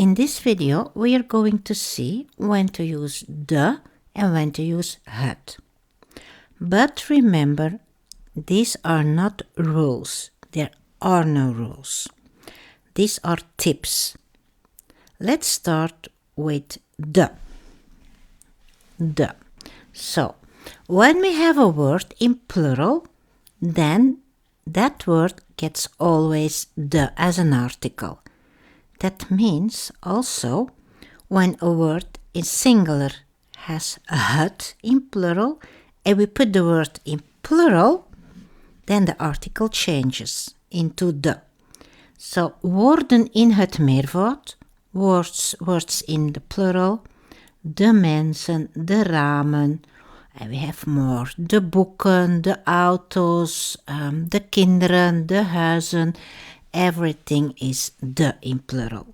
In this video, we are going to see when to use the and when to use het. But remember, these are not rules. There are no rules. These are tips. Let's start with the. The. So, when we have a word in plural, then that word gets always the as an article. That means also when a word in singular has a het in plural and we put the word in plural, then the article changes into the. So woorden in het meervoud, words in the plural, de mensen, de ramen, and we have more, de boeken, de auto's, de kinderen, de huizen, everything is de in plural.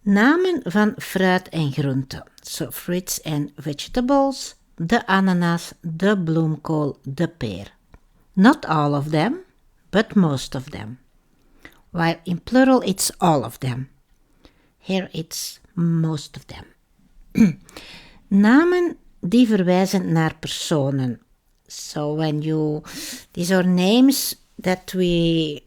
Namen van fruit en groenten. So fruits and vegetables, de ananas, de bloemkool, de peer. Not all of them, but most of them. While in plural it's all of them. Here it's most of them. Namen die verwijzen naar personen. So these are names that we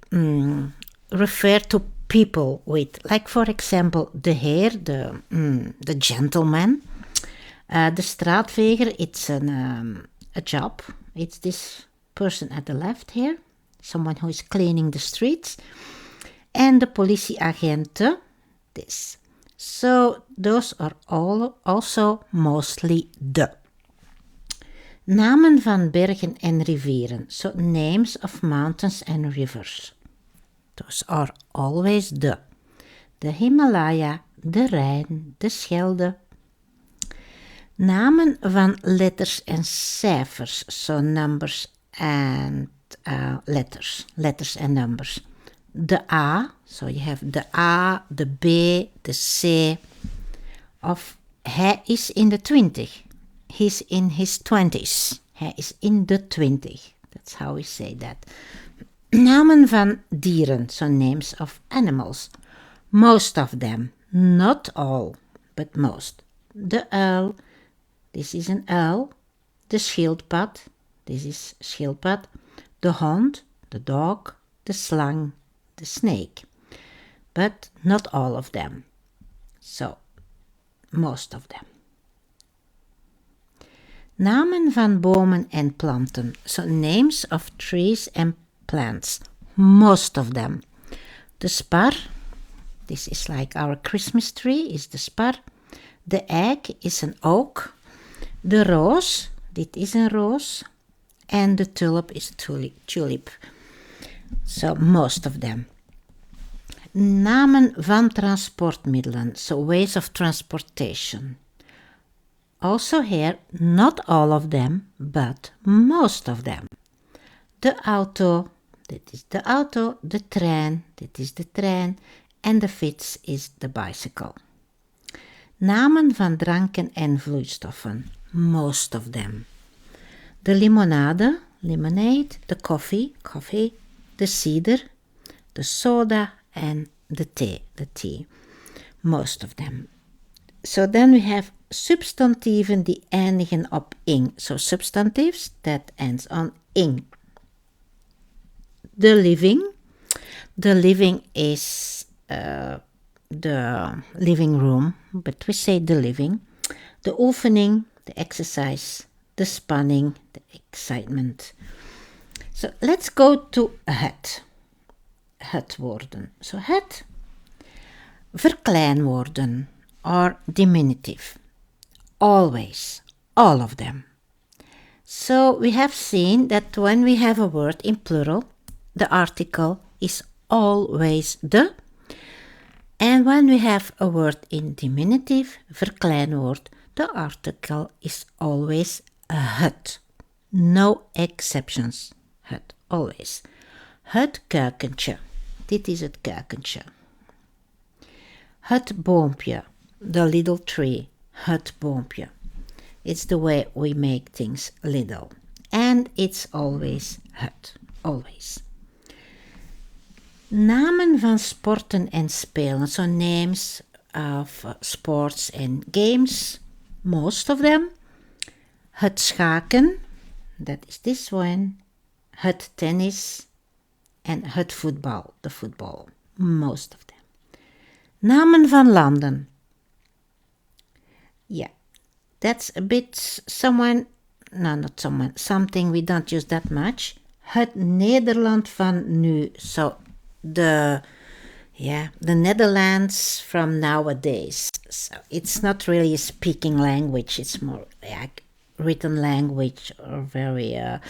refer to people with. Like for example, de heer, the gentleman. De straatveger, it's a job. It's this person at the left here. Someone who is cleaning the streets. And the politieagent, this. So those are all also mostly de. Namen van bergen en rivieren. So names of mountains and rivers. Those are always de. De Himalaya, de Rijn, de Schelde. Namen van letters en cijfers. So numbers and letters and numbers. De A, so you have de A, de B, de C. Of hij is in de 20. He's in his 20s. Hij is in de 20. That's how we say that. Namen van dieren, so names of animals. Most of them, not all, but most. De uil, this is an uil. De schildpad, this is schildpad. De hond, the dog. De slang, the snake. But not all of them. So, most of them. Namen van bomen en planten. So names of trees and plants. Most of them. De spar. This is like our Christmas tree, is the spar. De eik is an oak. De roos. Dit is een roos. And the tulip is a tulip. So most of them. Namen van transportmiddelen. So ways of transportation. Also here, not all of them, but most of them. De auto, dit is de auto. De trein, dit is de trein. En de fiets is de bicycle. Namen van dranken en vloeistoffen. Most of them. De limonade, lemonade. De coffee. De cider. De soda and the tea. Most of them. So then we have substantieven die eindigen op ing. So substantives that ends on ing. The living. The living is the living room, but we say the living. De oefening, the exercise. The spanning, the excitement. So let's go to het. Het woorden. So het. Verkleinwoorden are diminutive. Always. All of them. So we have seen that when we have a word in plural, the article is always de. And when we have a word in diminutive, verkleinwoord, the article is always het. No exceptions. Het, always. Het kuikentje. Dit is het kuikentje. Het boompje. The little tree. Het boompje. It's the way we make things little. And it's always het. Always. Namen van sporten en spelen. So names of sports and games. Most of them. Het schaken. That is this one. Het tennis. En het voetbal. The football. Most of them. Namen van landen. Yeah. That's a bit something we don't use that much. Het Nederland van nu. So the Netherlands from nowadays. So it's not really a speaking language. It's more like written language or very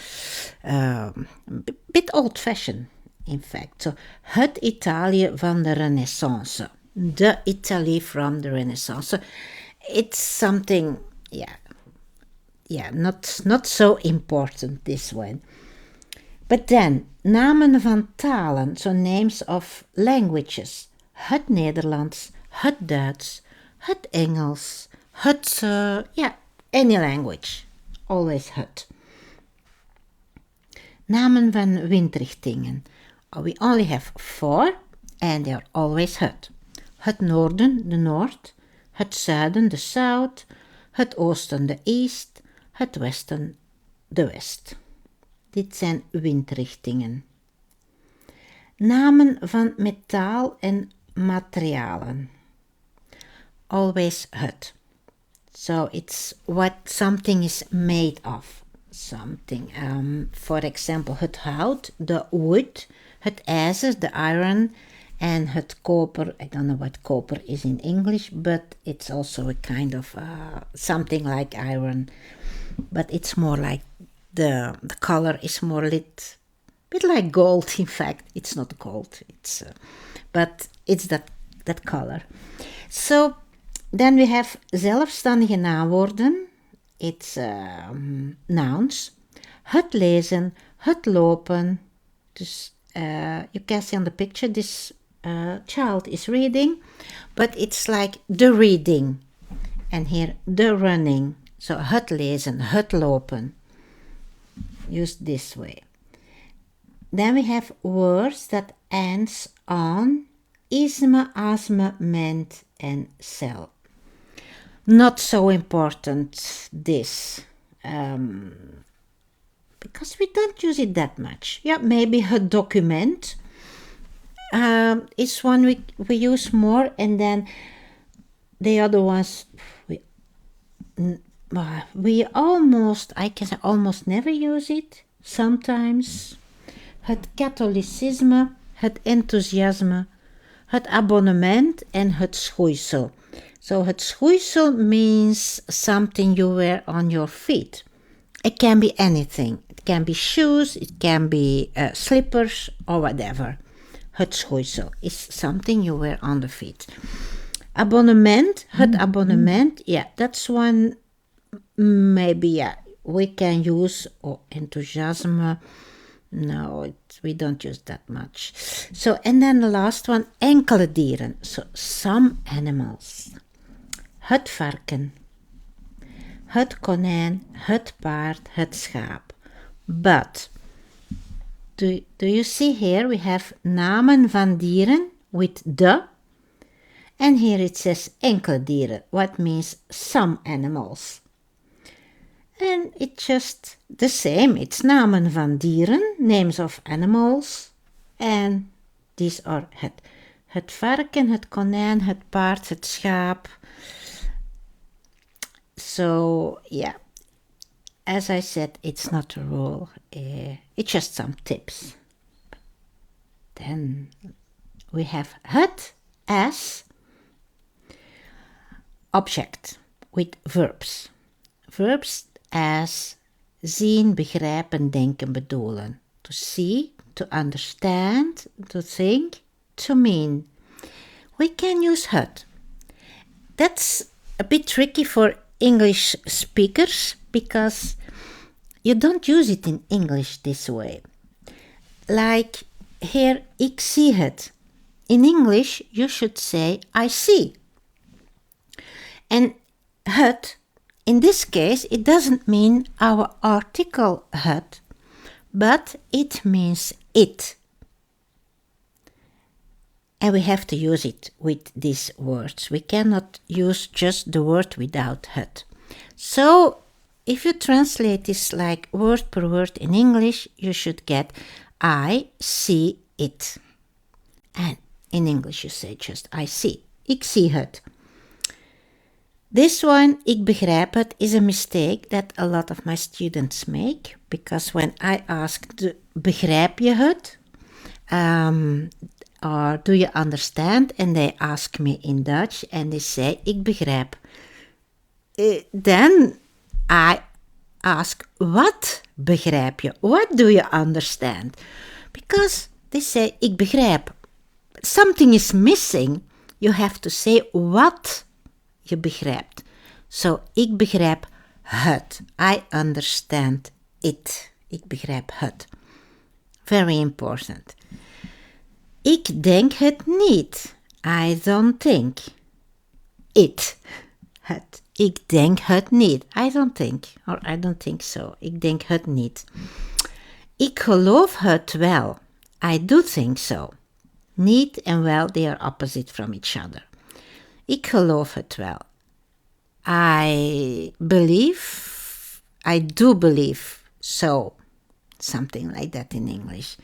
bit old-fashioned, in fact. So het Italië van de Renaissance. The Italy from the Renaissance. So it's something, not so important, this one. But then, namen van talen, so names of languages. Het Nederlands, het Duits, het Engels, het, any language. Always het. Namen van windrichtingen. We only have 4 and they are always het. Het noorden, de noord. Het zuiden, de south. Het oosten, de east. Het westen, de west. Dit zijn windrichtingen. Namen van metaal en materialen. Always het. So it's what something is made of. Something. For example, het hout, the wood. Het ijzer, the iron. And het koper, I don't know what copper is in English, but it's also a kind of something like iron. But it's more like the color is more bit like gold. In fact, it's not gold. But it's that color. So then we have zelfstandige naamwoorden. It's nouns. Het lezen, het lopen. Dus you can see on the picture this child is reading, but it's like the reading. And here the running. So het lezen, het lopen. Used this way. Then we have words that ends on isme, asme, ment, and cel. Not so important, this. Because we don't use it that much. Yeah, maybe het document is one we use more, and then the other ones I can say almost never use it. Sometimes. Het katholicisme, het enthousiasme, het abonnement en het schoeisel. So het schoeisel means something you wear on your feet. It can be anything. It can be shoes, it can be slippers or whatever. Het schoeisel is something you wear on the feet. Abonnement, het abonnement, that's one maybe, we can use, enthusiasm. No, we don't use that much. So, and then the last one, enkele dieren. So, some animals. Het varken, het konijn, het paard, het schaap. But, do you see here we have namen van dieren with the, and here it says enkele dieren, what means some animals. And it's just the same. It's namen van dieren, names of animals. And these are het varken, het konijn, het paard, het schaap. So, as I said, it's not a rule. It's just some tips. Then we have het as object with verbs. Verbs as zien, begrijpen, denken, bedoelen. To see, to understand, to think, to mean. We can use het. That's a bit tricky for English speakers because you don't use it in English this way. Like here, ik zie het. In English, you should say, I see. And het, in this case, it doesn't mean our article het, but it means it. And we have to use it with these words. We cannot use just the word without het. So if you translate this like word per word in English, you should get I see it. And in English you say just I see. Ik zie het. This one, ik begrijp het, is a mistake that a lot of my students make. Because when I ask, begrijp je het? Or do you understand? And they ask me in Dutch and they say, ik begrijp. Then I ask, what begrijp je? What do you understand? Because they say, ik begrijp. Something is missing. You have to say what je begrijpt. So, ik begrijp het. I understand it. Ik begrijp het. Very important. Ik denk het niet. I don't think it. Het. Ik denk het niet. I don't think. Or I don't think so. Ik denk het niet. Ik geloof het wel. I do think so. Niet en wel, they are opposite from each other. Ik geloof het wel. I do believe so. Something like that in English.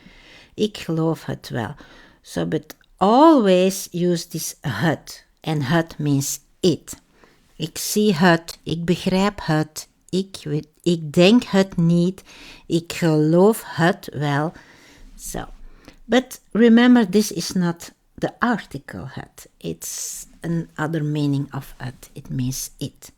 Ik geloof het wel. So, but always use this het. And het means it. Ik zie het. Ik begrijp het. Ik denk het niet. Ik geloof het wel. So, but remember, this is not the article het. It's another meaning of het. It means it.